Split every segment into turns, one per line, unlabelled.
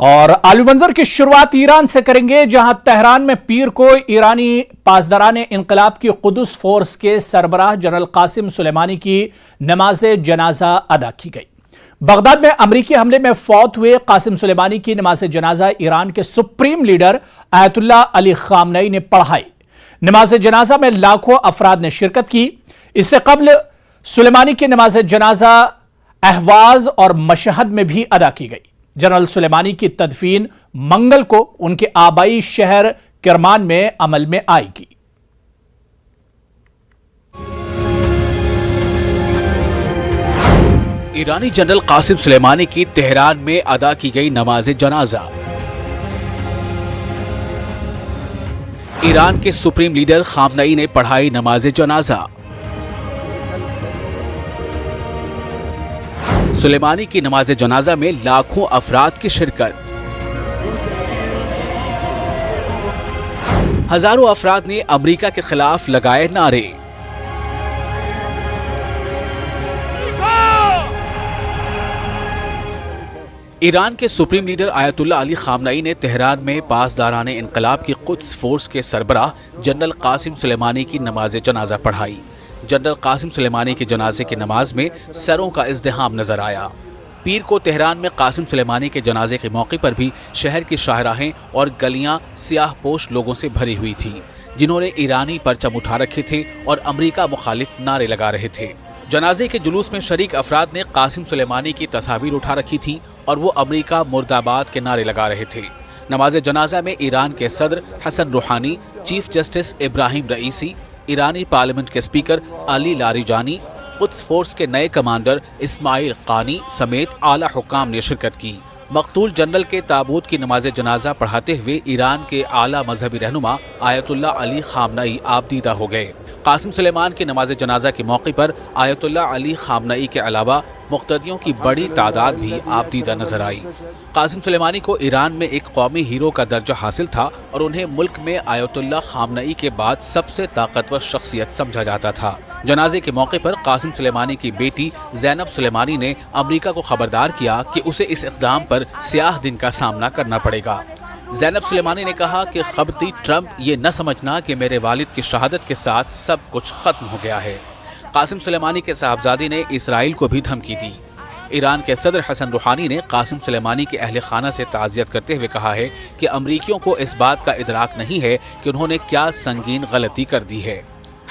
اور عالمی منظر کی شروعات ایران سے کریں گے، جہاں تہران میں پیر کو ایرانی پاسداران انقلاب کی قدس فورس کے سربراہ جنرل قاسم سلیمانی کی نماز جنازہ ادا کی گئی۔ بغداد میں امریکی حملے میں فوت ہوئے قاسم سلیمانی کی نماز جنازہ ایران کے سپریم لیڈر آیت اللہ علی خامنئی نے پڑھائی۔ نماز جنازہ میں لاکھوں افراد نے شرکت کی۔ اس سے قبل سلیمانی کی نماز جنازہ اہواز اور مشہد میں بھی ادا کی گئی۔ جنرل سلیمانی کی تدفین منگل کو ان کے آبائی شہر کرمان میں عمل میں آئے گی۔
ایرانی جنرل قاسم سلیمانی کی تہران میں ادا کی گئی نماز جنازہ۔ ایران کے سپریم لیڈر خامنئی نے پڑھائی نماز جنازہ۔ سلیمانی کی نماز جنازہ میں لاکھوں افراد کی شرکت۔ ہزاروں افراد نے امریکہ کے خلاف لگائے نعرے۔ ایران کے سپریم لیڈر آیت اللہ علی خامنئی نے تہران میں پاسداران انقلاب کی قدس فورس کے سربراہ جنرل قاسم سلیمانی کی نماز جنازہ پڑھائی۔ جنرل قاسم سلیمانی کے جنازے کی نماز میں سروں کا ازدحام نظر آیا۔ پیر کو تہران میں قاسم سلیمانی کے جنازے کے موقع پر بھی شہر کی شاہراہیں اور گلیاں سیاہ پوش لوگوں سے بھری ہوئی تھیں، جنہوں نے ایرانی پرچم اٹھا رکھے تھے اور امریکہ مخالف نعرے لگا رہے تھے۔ جنازے کے جلوس میں شریک افراد نے قاسم سلیمانی کی تصاویر اٹھا رکھی تھیں اور وہ امریکہ مرد آباد کے نعرے لگا رہے تھے۔ نماز جنازہ میں ایران کے صدر حسن روحانی، چیف جسٹس ابراہیم رئیسی، ایرانی پارلیمنٹ کے اسپیکر علی لاریجانی، قدس فورس کے نئے کمانڈر اسماعیل قانی سمیت اعلیٰ حکام نے شرکت کی۔ مقتول جنرل کے تابوت کی نماز جنازہ پڑھاتے ہوئے ایران کے اعلیٰ مذہبی رہنما آیت اللہ علی خامنئی آپ دیدہ ہو گئے۔ قاسم سلیمان کی نماز جنازہ کے موقع پر آیت اللہ علی خامنئی کے علاوہ مقتدیوں کی بڑی تعداد بھی آپ دیدہ نظر آئی۔ قاسم سلیمانی کو ایران میں ایک قومی ہیرو کا درجہ حاصل تھا اور انہیں ملک میں آیت اللہ خامنئی کے بعد سب سے طاقتور شخصیت سمجھا جاتا تھا۔ جنازے کے موقع پر قاسم سلیمانی کی بیٹی زینب سلیمانی نے امریکہ کو خبردار کیا کہ اسے اس اقدام پر سیاہ دن کا سامنا کرنا پڑے گا۔ زینب سلیمانی نے کہا کہ خبطی ٹرمپ یہ نہ سمجھنا کہ میرے والد کی شہادت کے ساتھ سب کچھ ختم ہو گیا ہے۔ قاسم سلیمانی کے صاحبزادے نے اسرائیل کو بھی دھمکی دی۔ ایران کے صدر حسن روحانی نے قاسم سلیمانی کے اہل خانہ سے تعزیت کرتے ہوئے کہا ہے کہ امریکیوں کو اس بات کا ادراک نہیں ہے کہ انہوں نے کیا سنگین غلطی کر دی ہے۔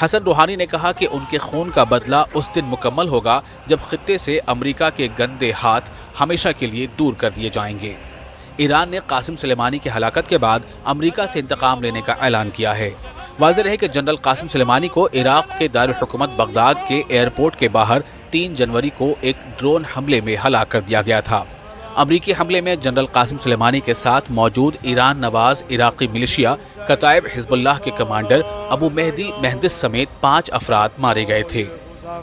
حسن روحانی نے کہا کہ ان کے خون کا بدلہ اس دن مکمل ہوگا جب خطے سے امریکہ کے گندے ہاتھ ہمیشہ کے لیے دور کر دیے جائیں گے۔ ایران نے قاسم سلیمانی کی ہلاکت کے بعد امریکہ سے انتقام لینے کا اعلان کیا ہے۔ واضح رہے کہ جنرل قاسم سلیمانی کو عراق کے دارالحکومت بغداد کے ایئرپورٹ کے باہر 3 جنوری کو ایک ڈرون حملے میں ہلاک کر دیا گیا تھا۔ امریکی حملے میں جنرل قاسم سلیمانی کے ساتھ موجود ایران نواز عراقی ملیشیا کتائب حزب اللہ کے کمانڈر ابو مہدی مہندس سمیت 5 افراد مارے گئے تھے۔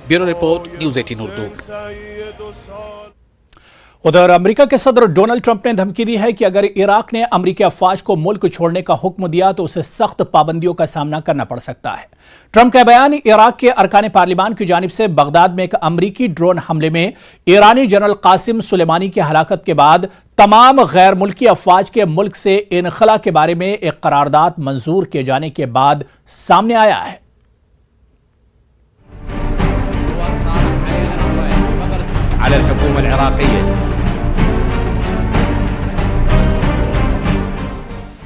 Bureau report news 18 Urdu.
ادھر امریکہ کے صدر ڈونلڈ ٹرمپ نے دھمکی دی ہے کہ اگر عراق نے امریکی افواج کو ملک چھوڑنے کا حکم دیا تو اسے سخت پابندیوں کا سامنا کرنا پڑ سکتا ہے۔ ٹرمپ کا بیان عراق کے ارکان پارلیمان کی جانب سے بغداد میں ایک امریکی ڈرون حملے میں ایرانی جنرل قاسم سلیمانی کی ہلاکت کے بعد تمام غیر ملکی افواج کے ملک سے انخلا کے بارے میں ایک قرارداد منظور کیے جانے کے بعد سامنے آیا ہے۔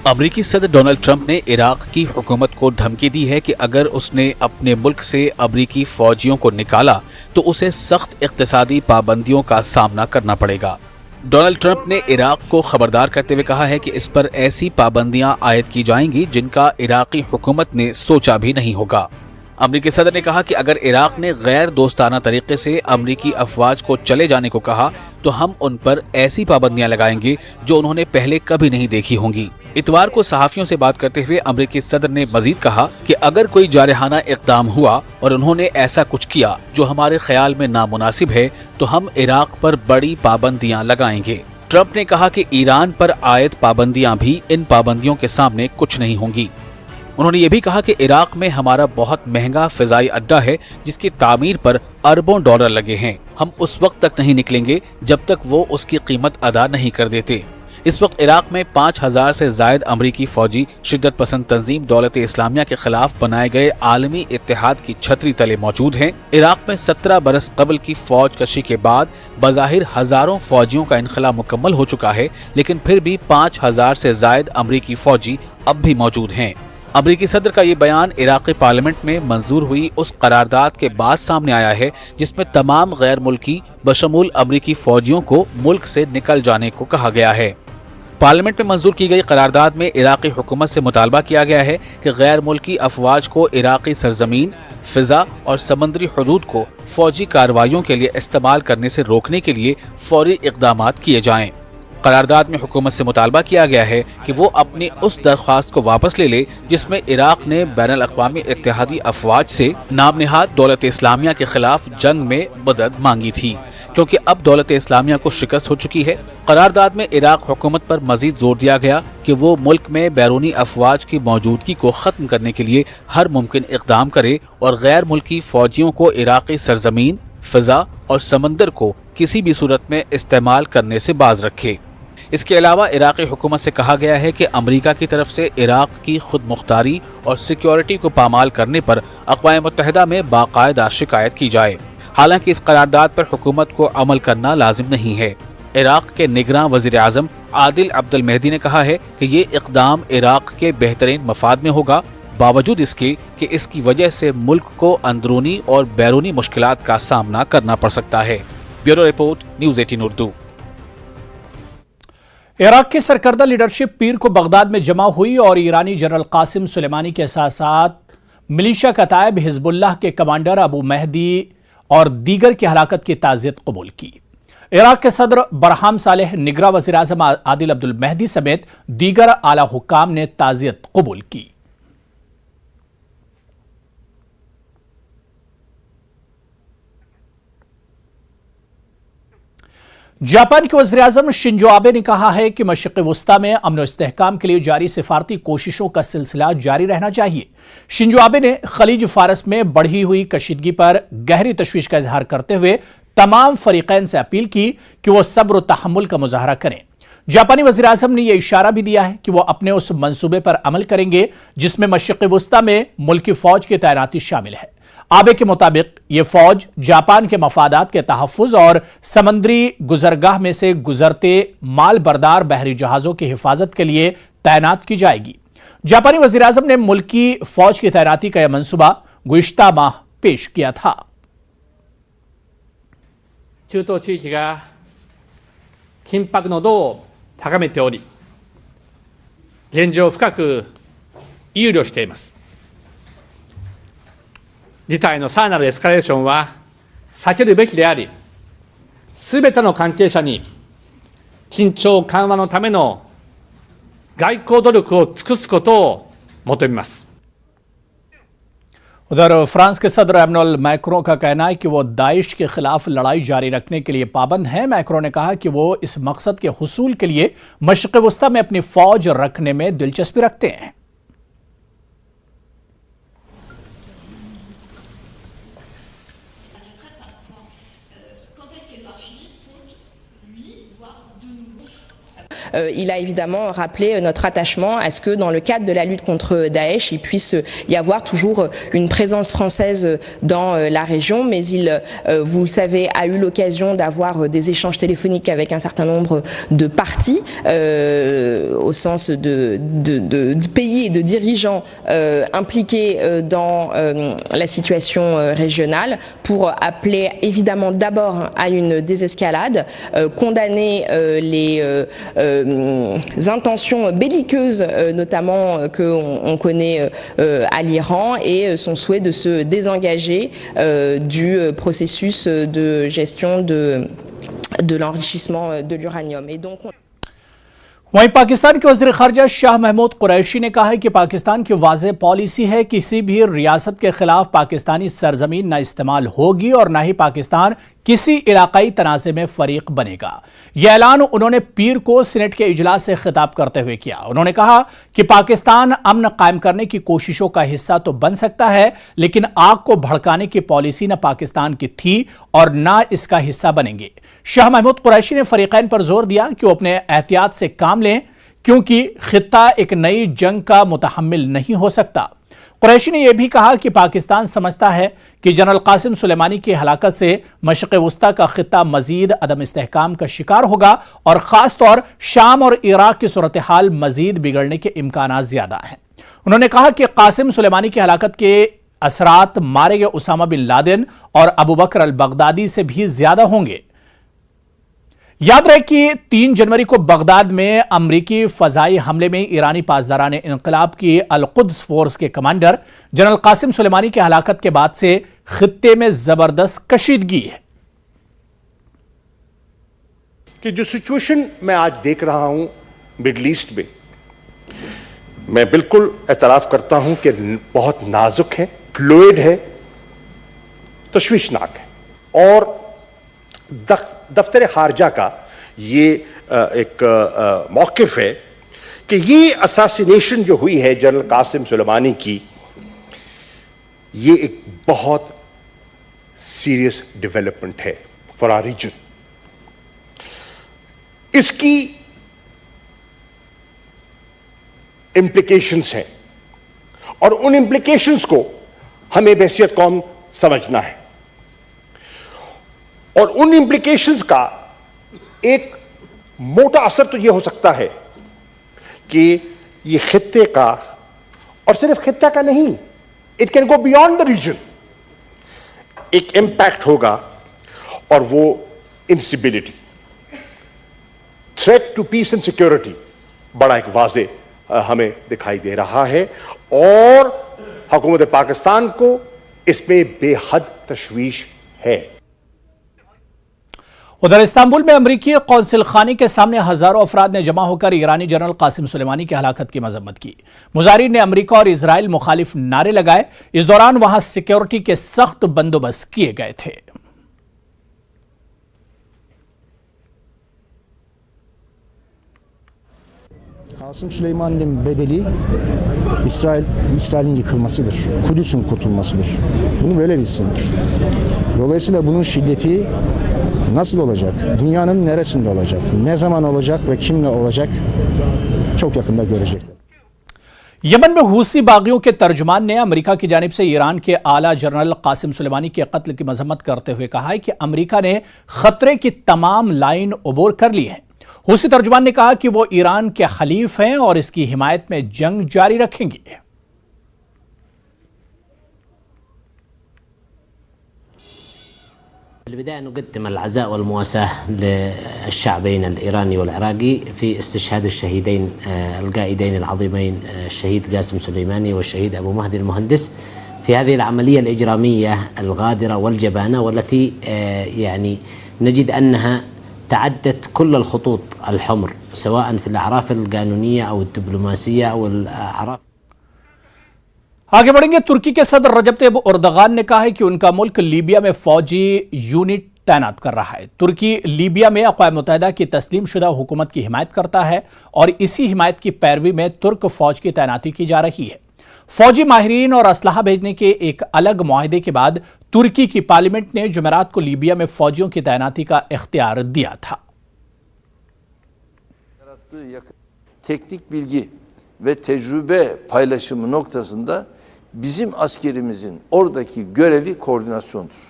امریکی صدر ڈونلڈ ٹرمپ نے عراق کی حکومت کو دھمکی دی ہے کہ اگر اس نے اپنے ملک سے امریکی فوجیوں کو نکالا تو اسے سخت اقتصادی پابندیوں کا سامنا کرنا پڑے گا۔ ڈونلڈ ٹرمپ نے عراق کو خبردار کرتے ہوئے کہا ہے کہ اس پر ایسی پابندیاں عائد کی جائیں گی جن کا عراقی حکومت نے سوچا بھی نہیں ہوگا۔ امریکی صدر نے کہا کہ اگر عراق نے غیر دوستانہ طریقے سے امریکی افواج کو چلے جانے کو کہا تو ہم ان پر ایسی پابندیاں لگائیں گے جو انہوں نے پہلے کبھی نہیں دیکھی ہوں گی۔ اتوار کو صحافیوں سے بات کرتے ہوئے امریکی صدر نے مزید کہا کہ اگر کوئی جارحانہ اقدام ہوا اور انہوں نے ایسا کچھ کیا جو ہمارے خیال میں نامناسب ہے تو ہم عراق پر بڑی پابندیاں لگائیں گے۔ ٹرمپ نے کہا کہ ایران پر عائد پابندیاں بھی ان پابندیوں کے سامنے کچھ نہیں ہوں گی۔ انہوں نے یہ بھی کہا کہ عراق میں ہمارا بہت مہنگا فضائی اڈہ ہے جس کی تعمیر پر اربوں ڈالر لگے ہیں۔ ہم اس وقت تک نہیں نکلیں گے جب تک وہ اس کی قیمت ادا نہیں کر دیتے۔ اس وقت عراق میں 5000 سے زائد امریکی فوجی شدت پسند تنظیم دولت اسلامیہ کے خلاف بنائے گئے عالمی اتحاد کی چھتری تلے موجود ہیں۔ عراق میں 17 برس قبل کی فوج کشی کے بعد بظاہر ہزاروں فوجیوں کا انخلا مکمل ہو چکا ہے، لیکن پھر بھی 5000 سے زائد امریکی فوجی اب بھی موجود ہیں۔ امریکی صدر کا یہ بیان عراقی پارلیمنٹ میں منظور ہوئی اس قرارداد کے بعد سامنے آیا ہے جس میں تمام غیر ملکی بشمول امریکی فوجیوں کو ملک سے نکل جانے کو کہا گیا ہے۔ پارلیمنٹ میں منظور کی گئی قرارداد میں عراقی حکومت سے مطالبہ کیا گیا ہے کہ غیر ملکی افواج کو عراقی سرزمین، فضا اور سمندری حدود کو فوجی کارروائیوں کے لیے استعمال کرنے سے روکنے کے لیے فوری اقدامات کیے جائیں۔ قرارداد میں حکومت سے مطالبہ کیا گیا ہے کہ وہ اپنی اس درخواست کو واپس لے لے جس میں عراق نے بین الاقوامی اتحادی افواج سے نام نہاد دولت اسلامیہ کے خلاف جنگ میں مدد مانگی تھی، کیونکہ اب دولت اسلامیہ کو شکست ہو چکی ہے۔ قرارداد میں عراق حکومت پر مزید زور دیا گیا کہ وہ ملک میں بیرونی افواج کی موجودگی کو ختم کرنے کے لیے ہر ممکن اقدام کرے اور غیر ملکی فوجیوں کو عراقی سرزمین، فضا اور سمندر کو کسی بھی صورت میں استعمال کرنے سے باز رکھے۔ اس کے علاوہ عراقی حکومت سے کہا گیا ہے کہ امریکہ کی طرف سے عراق کی خود مختاری اور سیکیورٹی کو پامال کرنے پر اقوام متحدہ میں باقاعدہ شکایت کی جائے۔ حالانکہ اس قرارداد پر حکومت کو عمل کرنا لازم نہیں ہے۔ عراق کے نگراں وزیر اعظم عادل عبد المہدی نے کہا ہے کہ یہ اقدام عراق کے بہترین مفاد میں ہوگا، باوجود اس کے کہ اس کی وجہ سے ملک کو اندرونی اور بیرونی مشکلات کا سامنا کرنا پڑ سکتا ہے۔ Bureau report, news 18 Urdu.
Iraq کی سرکردہ لیڈرشپ پیر کو بغداد میں جمع ہوئی اور ایرانی جنرل قاسم سلیمانی کے ساتھ ساتھ ملیشیا کتائب حزب اللہ کے کمانڈر ابو مہدی اور دیگر کی ہلاکت کی تعزیت قبول کی۔ عراق کے صدر برہام صالح، نگراں وزیر اعظم عادل عبد المہدی سمیت دیگر اعلیٰ حکام نے تعزیت قبول کی۔ جاپان کے وزیر اعظم شنزو آبے نے کہا ہے کہ مشرق وسطی میں امن و استحکام کے لیے جاری سفارتی کوششوں کا سلسلہ جاری رہنا چاہیے۔ شنزو آبے نے خلیج فارس میں بڑھی ہوئی کشیدگی پر گہری تشویش کا اظہار کرتے ہوئے تمام فریقین سے اپیل کی کہ وہ صبر و تحمل کا مظاہرہ کریں۔ جاپانی وزیر اعظم نے یہ اشارہ بھی دیا ہے کہ وہ اپنے اس منصوبے پر عمل کریں گے جس میں مشرق وسطی میں ملکی فوج کی تعیناتی شامل ہے۔ آبے کے مطابق یہ فوج جاپان کے مفادات کے تحفظ اور سمندری گزرگاہ میں سے گزرتے مال بردار بحری جہازوں کی حفاظت کے لیے تعینات کی جائے گی۔ جاپانی وزیر اعظم نے ملکی فوج کی تعیناتی کا یہ منصوبہ گزشتہ ماہ پیش کیا تھا۔
中東地域が緊迫の度を高めており、現状を深く憂慮しています。事態のさらなるエスカレーションは避けるべきであり、すべての関係者に緊張緩和のための外交努力を尽くすことを求めます。
ادھر فرانس کے صدر ایمنوئل میکروں کا کہنا ہے کہ وہ داعش کے خلاف لڑائی جاری رکھنے کے لیے پابند ہیں۔ میکروں نے کہا کہ وہ اس مقصد کے حصول کے لیے مشرق وسطی میں اپنی فوج رکھنے میں دلچسپی رکھتے ہیں۔
Il a évidemment rappelé notre attachement à ce que dans le cadre de la lutte contre Daesh, il puisse y avoir toujours une présence française dans la région, mais il, vous le savez, a eu l'occasion d'avoir des échanges téléphoniques avec un certain nombre de partis, au sens de pays et de dirigeants impliqués dans la situation régionale, pour appeler évidemment d'abord à une désescalade, condamner les intentions belliqueuses notamment qu'on connaît à l'Iran et son souhait de se désengager du processus de gestion de l'enrichissement de l'uranium. Et donc
وہیں پاکستان کے وزیر خارجہ شاہ محمود قریشی نے کہا ہے کہ پاکستان کی واضح پالیسی ہے کہ کسی بھی ریاست کے خلاف پاکستانی سرزمین نہ استعمال ہوگی اور نہ ہی پاکستان किसी इलाकाई तनाज़े में फरीक बनेगा। यह ऐलान उन्होंने पीर को सीनेट के इजलास से खिताब करते हुए किया। उन्होंने कहा कि पाकिस्तान अमन कायम करने की कोशिशों का हिस्सा तो बन सकता है, लेकिन आग को भड़काने की पॉलिसी न पाकिस्तान की थी और न इसका हिस्सा बनेंगे। शाह महमूद कुरैशी ने फरीकैन पर जोर दिया कि वो अपने एहतियात से काम लें, क्योंकि खित्ता एक नई जंग का मुतहम्मिल नहीं हो सकता। कुरैशी ने यह भी कहा कि पाकिस्तान समझता है कि जनरल कासिम सुलेमानी की हलाकत से मशरिक़ वस्ता का खित्ता मजीद अदम इस्तेहकाम का शिकार होगा और खास तौर शाम और इराक की सूरत हाल मजीद बिगड़ने के इम्कानात ज्यादा हैं। उन्होंने कहा कि कासिम सुलेमानी की हलाकत के असरात मारे गए उसामा बिन लादेन और अबू बकर अल बगदादी से भी ज्यादा होंगे। याद रहे कि 3 जनवरी को बगदाद में अमरीकी फजाई हमले में ईरानी पासदारान इनकलाब की अल-कुद्स फोर्स के कमांडर जनरल कासिम सुलेमानी की हलाकत के बाद से खित्ते में जबरदस्त कशीदगी है
कि जो सिचुएशन मैं आज देख रहा हूं मिडल ईस्ट में, मैं बिल्कुल एतराफ करता हूं कि बहुत नाजुक है, फ्लूइड है, तशवीशनाक है। और दफ्तर खारजा का ये एक मौक़िफ़ है कि ये असैसिनेशन जो हुई है जनरल कासिम सुलेमानी की, ये एक बहुत सीरियस डेवलपमेंट है फॉर आवर रीजन। इसकी इम्प्लीकेशंस हैं और उन इम्प्लीकेशंस को हमें बहसियत कौम समझना है। और उन इम्प्लीकेशंस का एक मोटा असर तो यह हो सकता है कि ये खित्ते का, और सिर्फ खित्ता का नहीं, it can go beyond the region, एक इंपैक्ट होगा। और वो instability, threat to peace and security बड़ा एक वाजे हमें दिखाई दे रहा है और हुकूमत पाकिस्तान को इसमें बेहद तशवीश है।
उधर इस्तांबुल में अमरीकी कौंसिल खाने के सामने हजारों अफराद ने जमा होकर ईरानी जनरल कासिम सुलेमानी की हलाकत की मजम्मत की। मुजाहिरीन ने अमरीका और इजराइल मुखालिफ नारे लगाए। इस दौरान वहां सिक्योरिटी के सख्त बंदोबस्त किए गए थे।
Kasım Süleyman'ın bedeli İsrail'in yıkılmasıdır. Kudüs'ün kurtulmasıdır. Bunu böyle bilsinler. Dolayısıyla bunun şiddeti nasıl olacak? Dünyanın neresinde olacak? Ne zaman olacak ve kimle olacak? Çok yakında görecekler.
Yemen में हूसी बागियों के तर्जुमान ने अमेरिका की जानिब से ईरान के आला general Qasem Sulemani के कत्ल की मजम्मत करते हुए कहा है कि अमेरिका ने खतरे की तमाम लाइन उबोर कर ली है। हूसी तर्जुमान ने कहा कि वो ईरान के खलीफ हैं और इसकी हिमायत में जंग जारी रखेंगे।
بالبداية نقدم العزاء والمواساة للشعبين الإيراني والعراقي في استشهاد الشهيدين القائدين العظيمين الشهيد قاسم سليماني والشهيد أبو مهدي المهندس في هذه العملية الإجرامية الغادرة والجبانة، والتي يعني نجد أنها تعدت كل الخطوط الحمر سواء في الأعراف القانونية أو الدبلوماسية أو الأعراف.
आगे बढ़ेंगे। तुर्की के सदर रजब तैयब एर्दोगान ने कहा है कि उनका मुल्क लीबिया में फौजी यूनिट तैनात कर रहा है। तुर्की लीबिया में अक़वाम मुत्तहिदा की तस्लीम शुदा हुकूमत की हिमायत करता है और इसी हिमायत की पैरवी में तुर्क फौज की तैनाती की जा रही है। फौजी माहिरीन और असलहा भेजने के एक अलग मुआहदे के बाद तुर्की की पार्लियामेंट ने जुमेरात को लीबिया में फौजियों की तैनाती का इख्तियार दिया था।
Teknik bilgi ve tecrübe paylaşımı noktasında bizim askerimizin oradaki görevi koordinasyondur.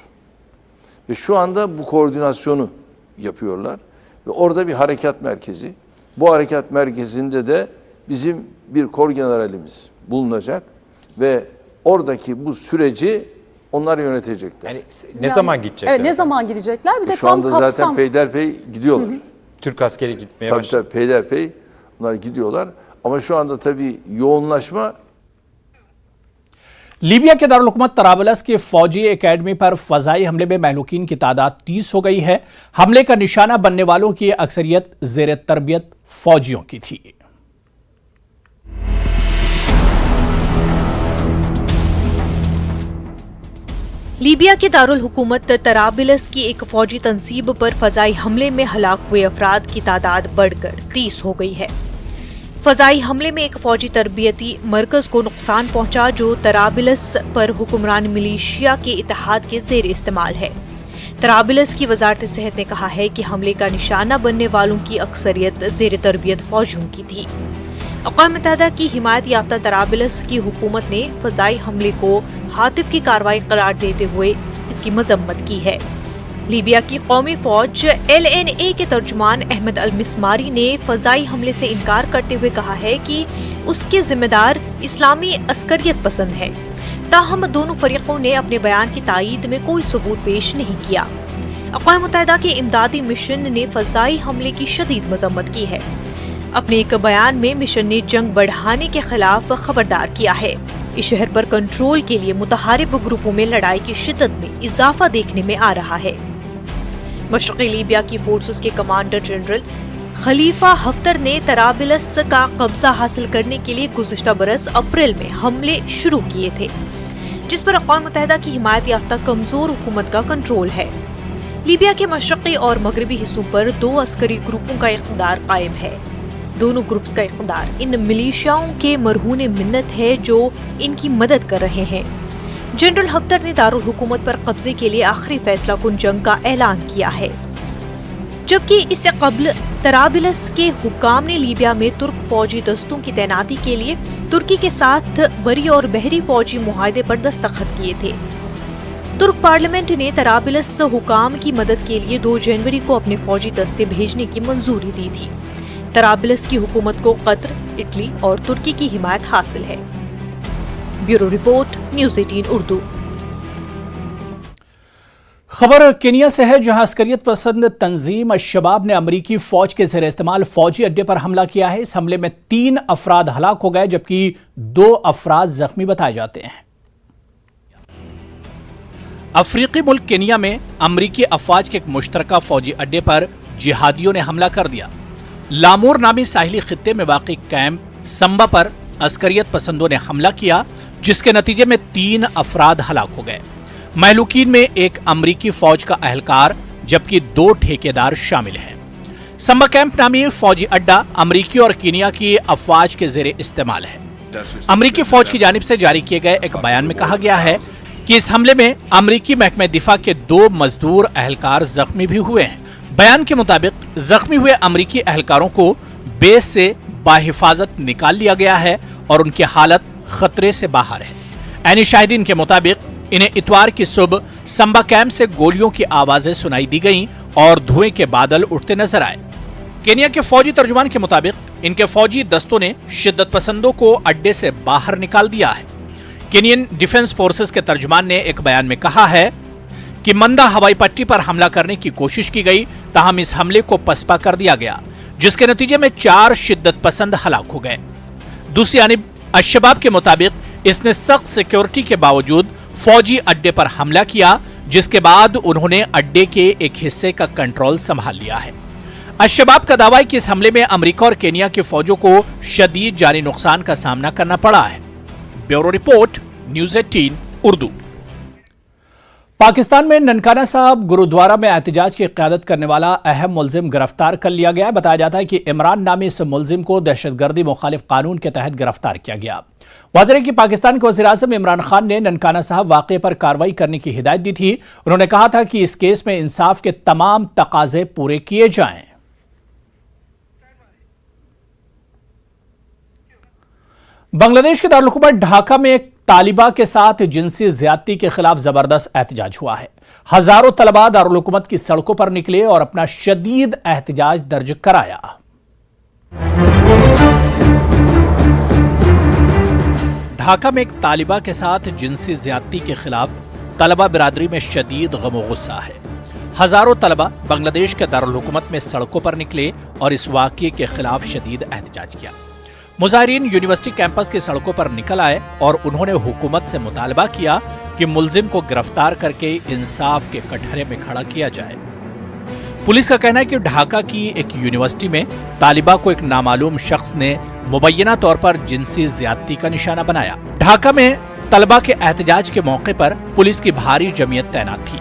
Ve şu anda bu koordinasyonu yapıyorlar. Ve orada bir harekat merkezi. Bu harekat merkezinde de bizim bir kor generalimiz bulunacak. Ve oradaki bu süreci onlar yönetecekler.
Yani ne zaman gidecekler?
Evet, ne zaman gidecekler? Bir de
Şu
tam
anda
kapsam.
zaten peyderpey gidiyorlar.
Türk askeri gitmeye
Tabii
başladı.
tabii peyderpey bunlar gidiyorlar. Ama şu anda tabii yoğunlaşma
Libya के दारुल-हुकूमत तराबलस की फौजी academy पर फजाई हमले में महलूकीन की तादाद 30 हो गई है। हमले का निशाना बनने वालों की अक्सरियत जेर तरबियत फौजियों की थी।
लीबिया के दारुल हुकूमत तराबिलस की एक फौजी तंसीब पर फजाई हमले में हलाक हुए अफराद की तादाद बढ़कर 30 हो गई है। फजाई हमले में एक फौजी तरबियती मरकज को नुकसान पहुंचा जो तराबिलस पर हुक्मरान मिलिशिया के इत्तेहाद के ज़ेर इस्तेमाल है। तराबिलस की वजारत सेहत ने कहा है कि हमले का निशाना बनने वालों की अक्सरियत ज़ेर तरबियत फौजियों की थी। अक़वाम मुत्तहिदा की हिमायत याफ्ता तराबिलस की हुकूमत ने फजाई हमले को हातिफ की कार्रवाई करार देते हुए इसकी मजम्मत की है। लीबिया की कौमी फौज LNA के तर्जुमान अहमद अल मिस्मारी ने फजाई हमले से इनकार करते हुए कहा है कि उसके जिम्मेदार इस्लामी अस्करियत पसंद है। ताहम दोनों फरीकों ने अपने बयान की तायीद में कोई सबूत पेश नहीं किया। अक़वाम मुत्तहिदा के इमदादी मिशन ने फजाई हमले की शदीद मजम्मत की है। अपने एक बयान में मिशन ने जंग बढ़ाने के खिलाफ खबरदार किया है। इस शहर पर कंट्रोल के लिए मुतहारिब ग्रुपों में लड़ाई की शिद्दत में इजाफा देखने में आ रहा है। मशरक़ी लीबिया की फोर्सेस के कमांडर जनरल खलीफा हफ्तर ने तराबिलस का कब्जा हासिल करने के लिए गुज़िश्ता बरस अप्रैल में हमले शुरू किए थे, जिस पर अक़वाम मुत्तहिदा की हिमायत याफ्ता कमजोर हुकूमत का कंट्रोल है। लीबिया के मशरक़ी और मगरबी हिस्सों पर 2 अस्करी ग्रुपों का इक़्तिदार कायम है। दोनों ग्रुप्स का इक़्तिदार इन मिलिशियाओं के मरहून मिन्नत है जो इनकी मदद कर रहे हैं। जनरल हफ्तर ने दारुल हुकूमत पर कब्जे के लिए आखिरी फैसला कुन जंग का ऐलान किया है, जबकि इससे कबल तराबिलस के हुक्काम ने लीबिया में तुर्क फौजी दस्तों की तैनाती के लिए तुर्की के साथ बरी और बहरी फौजी मुआहदे पर दस्तखत किए थे। तुर्क पार्लियामेंट ने तराबिलस हुक्काम की मदद के लिए 2 जनवरी को अपने फौजी दस्ते भेजने की मंजूरी दी थी। तराबिलस की हुकूमत को कतर, इटली और तुर्की की हिमायत हासिल है। Bureau report, news 18 Urdu.
खबर केनिया से है, जहां अस्करियत पसंद तंजीम अल-शबाब ने अमरीकी फौज के ज़ेर इस्तेमाल फौजी अड्डे पर हमला किया है। इस हमले में 3 अफराद हलाक हो गए जबकि 2 अफराद जख्मी बताए जाते हैं। अफ्रीकी मुल्क केनिया में अमरीकी अफवाज के एक मुश्तरका फौजी अड्डे पर जिहादियों ने हमला कर दिया। लामूर नामी साहिली खित्ते में वाक़ई कैंप संबा पर अस्करियत पसंदों ने हमला किया, जिसके नतीजे में 3 अफराद हलाक हो गए। महलूकीन में एक अमरीकी फौज का अहलकार जबकि 2 ठेकेदार शामिल हैं। संबा कैंप नामी फौजी अड्डा अमरीकी और कीनिया की अफवाज के जेर इस्तेमाल है। अमरीकी फौज की जानिब से जारी किए गए एक बयान में कहा गया है कि इस हमले में अमरीकी महकमे दिफा के 2 मजदूर अहलकार जख्मी भी हुए हैं। बयान के मुताबिक जख्मी हुए अमरीकी अहलकारों को बेस से बाहिफाजत निकाल लिया गया है और उनकी हालत खतरे से बाहर है। ऐनी शाहिदीन के मुताबिक इन्हें इतवार की सुबह संबा कैंप से गोलियों की आवाजें सुनाई दी गईं और धुएं के बादल उठते नजर आए। केनिया के फौजी तर्जुमान के मुताबिक इनके फौजी दस्तों ने शिद्दत पसंदों को अड्डे से बाहर निकाल दिया है। केनियन डिफेंस फोर्सेस के तर्जुमान ने एक बयान में कहा है कि मंदा हवाई पट्टी पर हमला करने की कोशिश की गई, ताहम इस हमले को पसपा कर दिया गया, जिसके नतीजे में 4 शिद्दत पसंद हलाक हो गए। दूसरी जानिब अल-शबाब के मुताबिक इसने सख्त सिक्योरिटी के बावजूद फौजी अड्डे पर हमला किया, जिसके बाद उन्होंने अड्डे के एक हिस्से का कंट्रोल संभाल लिया है। अल-शबाब का दावा है कि इस हमले में अमेरिका और केनिया की फौजों को शदीद जानी नुकसान का सामना करना पड़ा है। Bureau report, news 18 Urdu. Pakistan में ननकाना साहब गुरुद्वारा में एहतजाज की क़यादत करने वाला अहम मुलजिम गिरफ्तार कर लिया गया है। बताया जाता है कि इमरान नामी इस मुलजिम को दहशतगर्दी मुखालिफ कानून के तहत गिरफ्तार किया गया। वाज़ेह है कि पाकिस्तान के वज़ीर-ए-आज़म इमरान खान ने ननकाना साहब वाक़े पर कार्रवाई करने की हिदायत दी थी। उन्होंने कहा था कि इस केस में इंसाफ के तमाम तकाजे पूरे किए जाएं। बांग्लादेश के दारुल हुकूमत ढाका में एक तालिबा के साथ जिनसी ज्यादती के खिलाफ जबरदस्त एहतजाज हुआ है। हजारों तलबा दारुल हुकूमत की सड़कों पर निकले और अपना शदीद एहतजाज दर्ज कराया। ढाका में एक तालिबा के साथ जिनसी ज्यादती के खिलाफ तलबा बिरादरी में शदीद गम व गुस्सा है। हजारों तलबा बांग्लादेश के दारुल हुकूमत में सड़कों पर निकले और इस वाक़ये के खिलाफ शदीद एहतजाज किया। मुजाहिरीन यूनिवर्सिटी कैंपस की सड़कों पर निकल आए और उन्होंने हुकूमत से मुतालबा किया कि मुलजिम को गिरफ्तार करके इंसाफ के कटहरे में खड़ा किया जाए। पुलिस का कहना है कि ढाका की एक यूनिवर्सिटी में तालिबा को एक नामालूम शख्स ने मुबैना तौर पर जिनसी ज्यादती का निशाना बनाया। ढाका में तलबा के एहतजाज के मौके पर पुलिस की भारी जमीयत तैनात थी।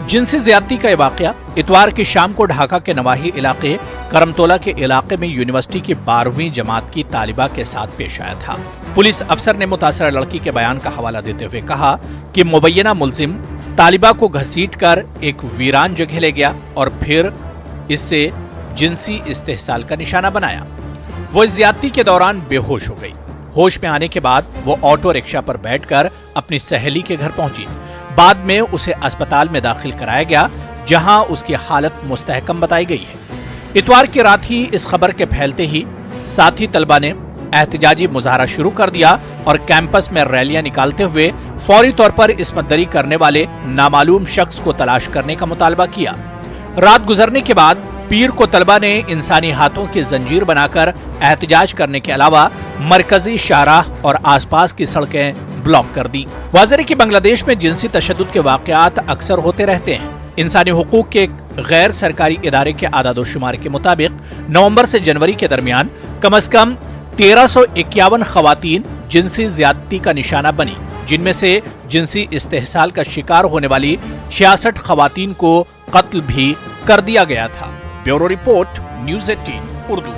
जिनसी ज्यादती का यह वाकया इतवार की शाम को ढाका के नवाही इलाके करमतोला के इलाके में यूनिवर्सिटी की 12वीं जमात की तालिबा के साथ पेश आया था। पुलिस अफसर ने मुतासरा लड़की के बयान का हवाला देते हुए कहा कि मुबैना मुलजिम तालिबा को घसीटकर एक वीरान जगह ले गया और फिर इससे जिनसी इस्तेहसाल का निशाना बनाया। वो इस ज्यादती के दौरान बेहोश हो गई। होश में आने के बाद वो ऑटो रिक्शा पर बैठकर अपनी सहेली के घर पहुंची। बाद में उसे अस्पताल में दाखिल कराया गया, जहां उसकी हालत मुस्तहकम बताई गई है। इतवार की रात ही इस खबर के फैलते ही साथी तलबा ने एहतजाजी मुजाहरा शुरू कर दिया और कैंपस में रैलियां निकालते हुए फौरी तौर पर इसमत दरी करने वाले नामालूम शख्स को तलाश करने का मुतालबा किया। रात गुजरने के बाद पीर को तलबा ने इंसानी हाथों की जंजीर बनाकर एहतजाज करने के अलावा मरकजी शाहराह और आसपास की सड़कें ब्लॉक कर दी। वाज़ेह कि बांग्लादेश में जिनसी तशद्दुद के वाक़यात अक्सर होते रहते हैं। इंसानी हुकूक के गैर सरकारी इदारे के आदादोशुमार के मुताबिक नवंबर से जनवरी के दरमियान कम अज कम 1351 खवातीन जिनसी ज्यादती का निशाना बनी, जिनमें से जिनसी इस्तेहसाल का शिकार होने वाली 66 खवातीन को कत्ल भी कर दिया गया था। Bureau report, news 18 Urdu.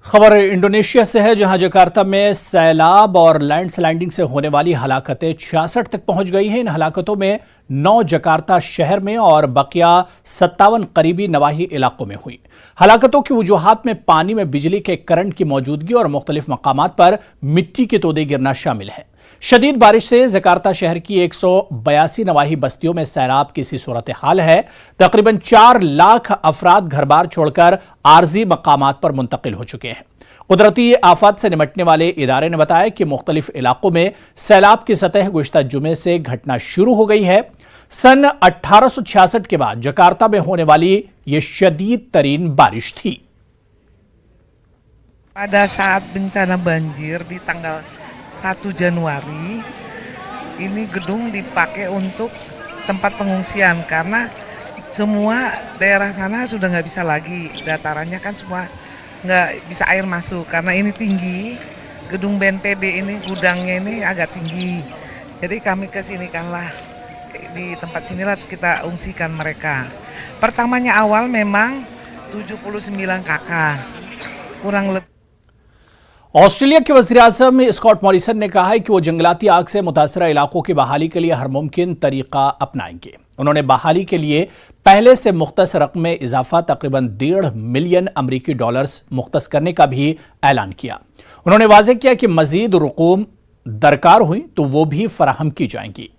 खबर इंडोनेशिया से है, जहां जकार्ता में सैलाब और लैंडस्लाइडिंग से होने वाली हलाकतें 66 तक पहुंच गई हैं। इन हलाकतों में 9 जकार्ता शहर में और बकिया 57 करीबी नवाही इलाकों में हुई। हलाकतों की वजूहात में पानी में बिजली के करंट की मौजूदगी और मुख्तलिफ मकामात पर मिट्टी के तोदे गिरना शामिल है। शदीद बारिश से जकार्ता शहर की 182 नवाही बस्तियों में सैलाब की सी सूरत हाल है। तकरीबन 4 लाख अफराद घर बार छोड़कर आरजी मकामात पर मुंतकिल हो चुके हैं। कुदरती आफत से निमटने वाले इदारे ने बताया कि मुख्तलिफ इलाकों में सैलाब की सतह गुज़िश्ता जुमे से घटना शुरू हो गई है। सन 1866 के बाद जकार्ता में होने वाली ये शदीद तरीन बारिश थी।
Pada saat bencana banjir di tanggal 1 Januari, ini gedung dipakai untuk tempat pengungsian karena semua daerah sana sudah nggak bisa lagi, datarannya kan semua nggak bisa air masuk karena ini tinggi, gedung BNPB ini gudangnya ini agak tinggi, jadi kami kesinikanlah, di tempat sinilah kita ungsikan mereka. Pertamanya awal memang 79 kakak, kurang lebih।
Australia के वज़ीर-ए-आज़म Scott Morrison ने कहा है कि वो जंगलाती आग से मुतासरा इलाकों की बहाली के लिए हर मुमकिन तरीका अपनाएंगे। उन्होंने बहाली के लिए पहले से मुख्तस रकम में इजाफा तकरीबन $1.5 मिलियन अमरीकी डॉलर्स मुख्तस करने का भी ऐलान किया। उन्होंने वाज़ेह किया कि मजीद रकूम दरकार हुई तो वो भी फराहम की जाएंगी।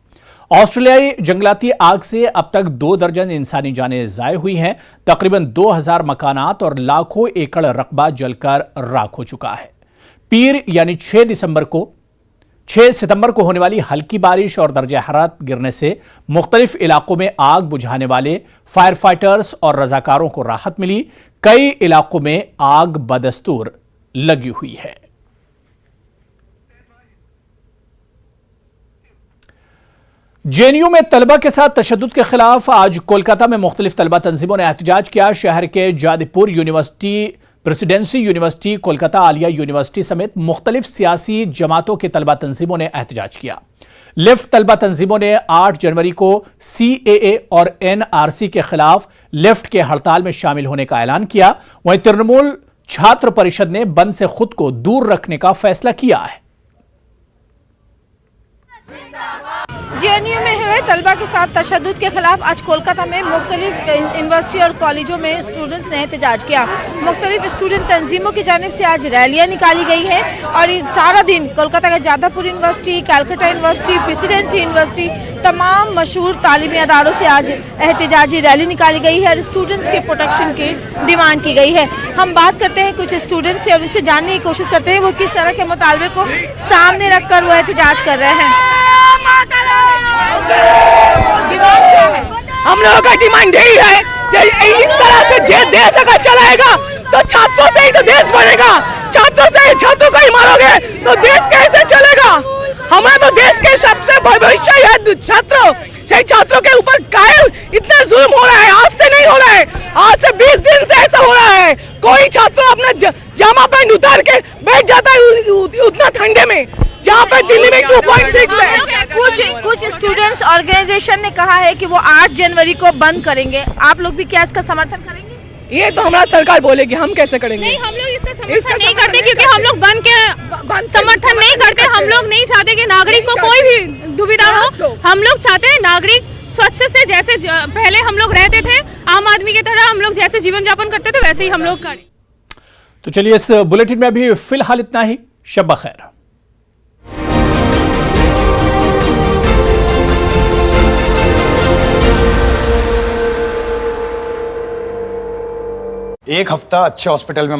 ऑस्ट्रेलियाई जंगलाती आग से अब तक 2 दर्जन इंसानी जानें ज़ाय हुई हैं। तकरीबन 2000 मकानात और लाखों एकड़ रकबा जलकर राख हो चुका है। पीर यानी 6 सितंबर को होने वाली हल्की बारिश और दर्जा हरारत गिरने से मुख्तलिफ इलाकों में आग बुझाने वाले फायर फाइटर्स और रजाकारों को राहत मिली। कई इलाकों में आग बदस्तूर लगी हुई है। जेएनयू में तलबा के साथ तशद्दुद के खिलाफ आज कोलकाता में मुख्तलिफ तलबा तंजीमों ने एहतजाज किया। शहर के Jadavpur university, Presidency university, Kolkata Aliah university समेत मुख्तलिफ सियासी जमातों के तलबा तंजीमों ने एहतजाज किया। लेफ्ट तलबा तंजीमों ने 8 जनवरी को CAA और NRC के खिलाफ लेफ्ट के हड़ताल में शामिल होने का ऐलान किया। वहीं तृणमूल छात्र परिषद ने बंद से खुद को दूर रखने का फैसला किया है।
जेएनयू में हुए तलबा के साथ तशद्दुद के खिलाफ आज कोलकाता में मुख्तलिफ यूनिवर्सिटी और कॉलेजों में स्टूडेंट्स ने एहतजाज किया। मुख्तलिफ स्टूडेंट तंजीमों की जानिब से आज रैलियां निकाली गई हैं और सारा दिन कोलकाता के Jadavpur university, Calcutta university, Presidency university, तमाम मशहूर तालीमी अदारों से आज एहतजाजी रैली निकाली गई है और स्टूडेंट्स के प्रोटेक्शन की डिमांड की गई है। हम बात करते हैं कुछ स्टूडेंट्स से और उनसे जानने की कोशिश करते हैं वो किस तरह के मुतालबे को सामने रखकर वो एहतजाज कर रहे हैं। डिमांड क्या है?
हम लोगों का डिमांड यही है कि इस तरह से देश अगर चलाएगा तो छात्रों से ही तो देश बनेगा। छात्रों को ही मारोगे तो देश कैसे चलेगा? हमारा तो देश के सबसे भविष्य है छात्रों। छात्रों के ऊपर कायल इतना जुल्म हो रहा है, आज से नहीं हो रहा है, आज से 20 दिन से ऐसा हो रहा है। कोई छात्र अपना जामा पैंट उतार के बैठ जाता है उतना ठंडे में, जहाँ पे दिल्ली में 2.6 है।
कुछ स्टूडेंट्स ऑर्गेनाइजेशन ने कहा है कि वो 8 जनवरी को बंद करेंगे, आप लोग भी क्या इसका समर्थन करेंगे?
ये तो हमारा सरकार बोलेगी, हम कैसे करेंगे?
नहीं, हम लोग इसका समर्थन नहीं करते, क्योंकि हम लोग बंद के समर्थन नहीं करते। हम लोग नहीं चाहते कि नागरिक को कोई भी दुविधा हो। हम लोग चाहते हैं नागरिक स्वच्छ से, जैसे पहले हम लोग रहते थे आम आदमी की तरह, हम लोग जैसे जीवन यापन करते थे वैसे ही हम लोग करें।
तो चलिए इस बुलेटिन में अभी फिलहाल इतना ही। शब खैर।
एक हफ्ता अच्छे हॉस्पिटल में